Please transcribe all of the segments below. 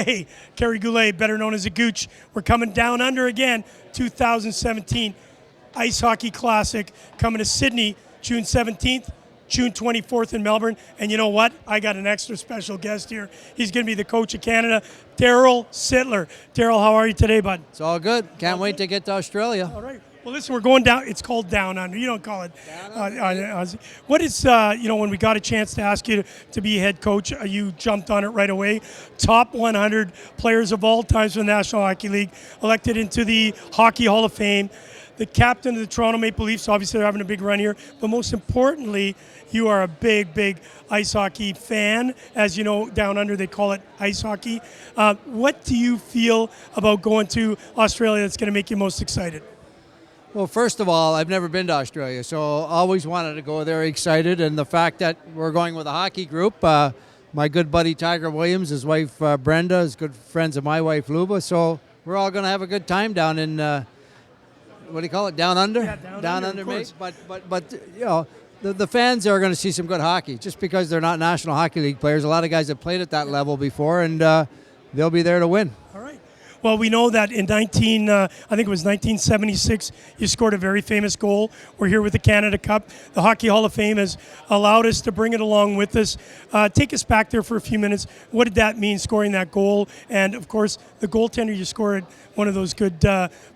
Hey, Kerry Goulet, better known as a Gooch. We're coming down under again, 2017 Ice Hockey Classic, coming to Sydney, June 17th, June 24th in Melbourne. And you know what? I got an extra special guest here. He's going to be the coach of Canada, Darryl Sittler. Darryl, how are you today, bud? It's all good. Can't wait to get to Australia. All right. Well, listen, we're going down. It's called Down Under. You don't call it. What is, when we got a chance to ask you to be head coach, you jumped on it right away. Top 100 players of all times from the National Hockey League, elected into the Hockey Hall of Fame. The captain of the Toronto Maple Leafs, obviously they're having a big run here. But most importantly, you are a big ice hockey fan. As you know, down under they call it ice hockey. What do you feel about going to Australia that's going to make you most excited? Well, first of all, I've never been to Australia, so always wanted to go there, excited. And the fact that we're going with a hockey group, my good buddy Tiger Williams, his wife Brenda, is good friends of my wife Luba. So we're all going to have a good time down in, what do you call it, Down Under? Yeah, down under, mate. But you know, the fans are going to see some good hockey, just because they're not National Hockey League players. A lot of guys have played at that level before, and they'll be there to win. All right. Well, we know that in 1976, you scored a very famous goal. We're here with the Canada Cup. The Hockey Hall of Fame has allowed us to bring it along with us. Take us back there for a few minutes. What did that mean, scoring that goal? And, of course, the goaltender you scored, one of those good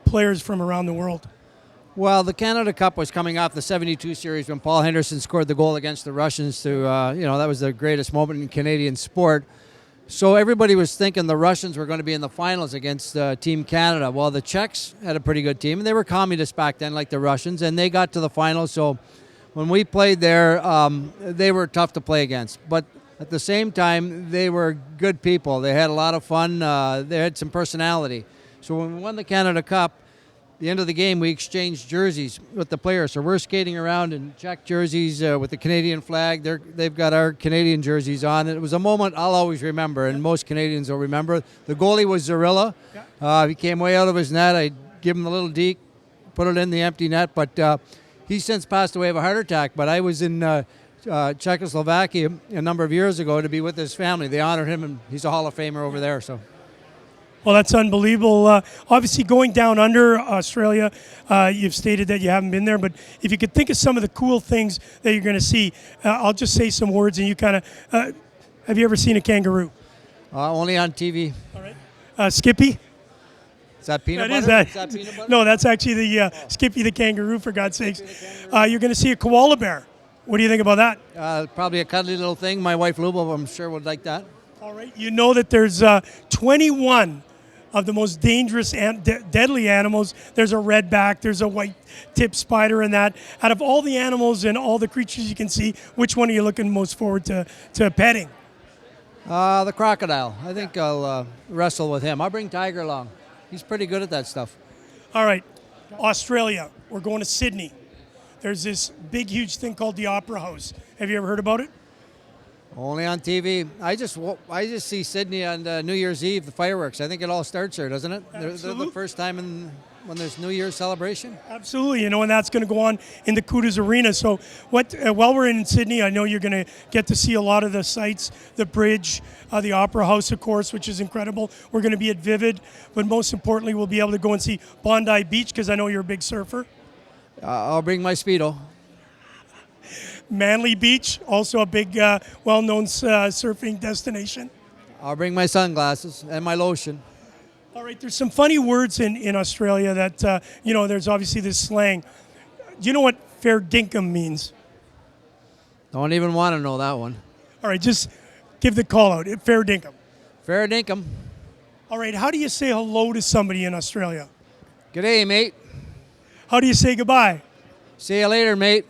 players from around the world. Well, the Canada Cup was coming off the 72 series when Paul Henderson scored the goal against the Russians to, that was the greatest moment in Canadian sport. So everybody was thinking the Russians were going to be in the finals against Team Canada. Well, the Czechs had a pretty good team, and they were communists back then like the Russians, and they got to the finals. So when we played there, they were tough to play against. But at the same time, they were good people. They had a lot of fun. They had some personality. So when we won the Canada Cup, the end of the game, we exchanged jerseys with the players. So we're skating around in Czech jerseys with the Canadian flag. They've got our Canadian jerseys on. And it was a moment I'll always remember, and most Canadians will remember. The goalie was Zarilla. He came way out of his net. I give him a little deke, put it in the empty net. But he's since passed away of a heart attack. But I was in Czechoslovakia a number of years ago to be with his family. They honored him, and he's a Hall of Famer over there. So. Well, that's unbelievable. Obviously, going down under Australia, you've stated that you haven't been there, but if you could think of some of the cool things that you're going to see, I'll just say some words and you kind of, have you ever seen a kangaroo? Only on TV. All right. Skippy? Is that peanut butter? Is that peanut butter? No, that's actually the Skippy the kangaroo, for God's sakes. You're going to see a koala bear. What do you think about that? Probably a cuddly little thing. My wife Luba, I'm sure, would like that. All right. You know that there's 21 of the most dangerous and deadly animals. There's a redback, there's a white-tipped spider and that. Out of all the animals and all the creatures you can see, which one are you looking most forward to petting? The crocodile. I think I'll wrestle with him. I'll bring Tiger along. He's pretty good at that stuff. All right. Australia. We're going to Sydney. There's this big, huge thing called the Opera House. Have you ever heard about it? Only on TV. I just see Sydney on New Year's Eve, the fireworks. I think it all starts there, doesn't it? They're the first time when there's New Year's celebration. Absolutely, and that's going to go on in the Cooters Arena. So while we're in Sydney, I know you're going to get to see a lot of the sights, the bridge, the Opera House, of course, which is incredible. We're going to be at Vivid, but most importantly, we'll be able to go and see Bondi Beach, because I know you're a big surfer. I'll bring my Speedo. Manly Beach, also a big, well-known surfing destination. I'll bring my sunglasses and my lotion. All right, there's some funny words in Australia that, there's obviously this slang. Do you know what fair dinkum means? Don't even want to know that one. All right, just give the call out. Fair dinkum. Fair dinkum. All right, how do you say hello to somebody in Australia? G'day, mate. How do you say goodbye? See you later, mate.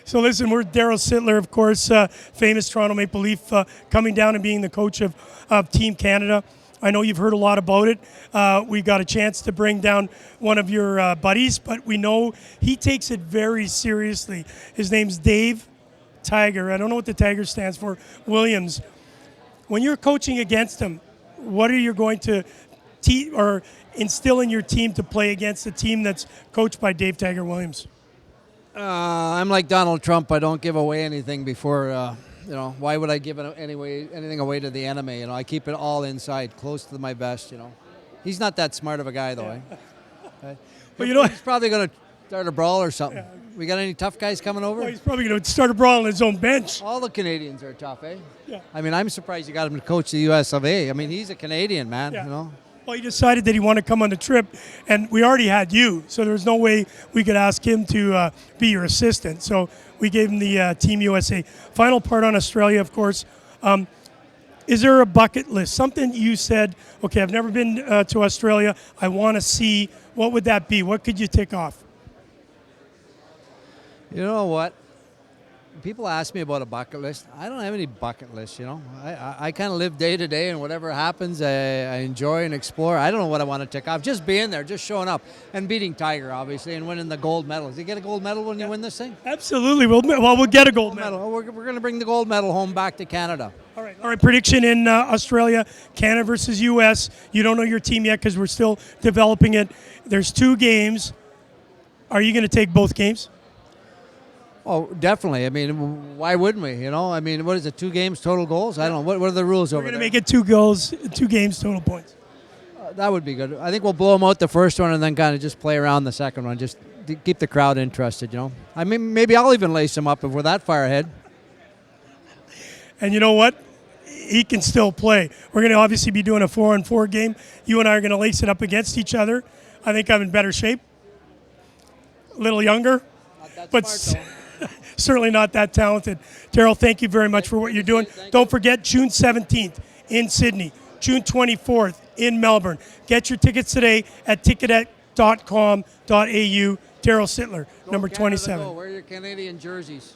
So listen, we're Darryl Sittler, of course, famous Toronto Maple Leaf, coming down and being the coach of Team Canada. I know you've heard a lot about it. We got a chance to bring down one of your buddies, but we know he takes it very seriously. His name's Dave Tiger. I don't know what the Tiger stands for. Williams. When you're coaching against him, what are you going to instill in your team to play against a team that's coached by Dave Tiger Williams? I'm like Donald Trump. I don't give away anything before why would I give anything away to the enemy? I keep it all inside, close to my vest. He's not that smart of a guy, though. Eh? But he's probably going to start a brawl or something. Yeah. We got any tough guys coming over? Well, he's probably going to start a brawl on his own bench. All the Canadians are tough, eh? Yeah. I'm surprised you got him to coach the US of A. He's a Canadian, man. Yeah. Well, he decided that he wanted to come on the trip, and we already had you, so there was no way we could ask him to be your assistant. So we gave him the Team USA. Final part on Australia, of course. Is there a bucket list? Something you said, okay, I've never been to Australia. I want to see. What would that be? What could you tick off? You know what? People ask me about a bucket list. I don't have any bucket list, I kind of live day to day, and whatever happens, I enjoy and explore. I don't know what I want to tick off. Just being there, just showing up, and beating Tiger, obviously, and winning the gold medal. Did you get a gold medal when you win this thing? Absolutely. We'll get a gold medal. We're going to bring the gold medal home back to Canada. All right. Prediction in Australia, Canada versus U.S. You don't know your team yet because we're still developing it. There's 2 games. Are you going to take both games? Oh, definitely. Why wouldn't we? What is it? 2 games, total goals? I don't know. What are the rules over there? We're going to make it 2 goals, 2 games, total points. That would be good. I think we'll blow them out the first one and then kind of just play around the second one, just to keep the crowd interested. Maybe I'll even lace them up if we're that far ahead. And you know what? He can still play. We're going to obviously be doing a 4-on-4 game. You and I are going to lace it up against each other. I think I'm in better shape. A little younger. Not that but smart, certainly not that talented. Darryl, thank you very much for what you're doing. Don't forget, June 17th in Sydney, June 24th in Melbourne. Get your tickets today at ticketek.com.au. Darryl Sittler, number 27. Wear your Canadian jerseys.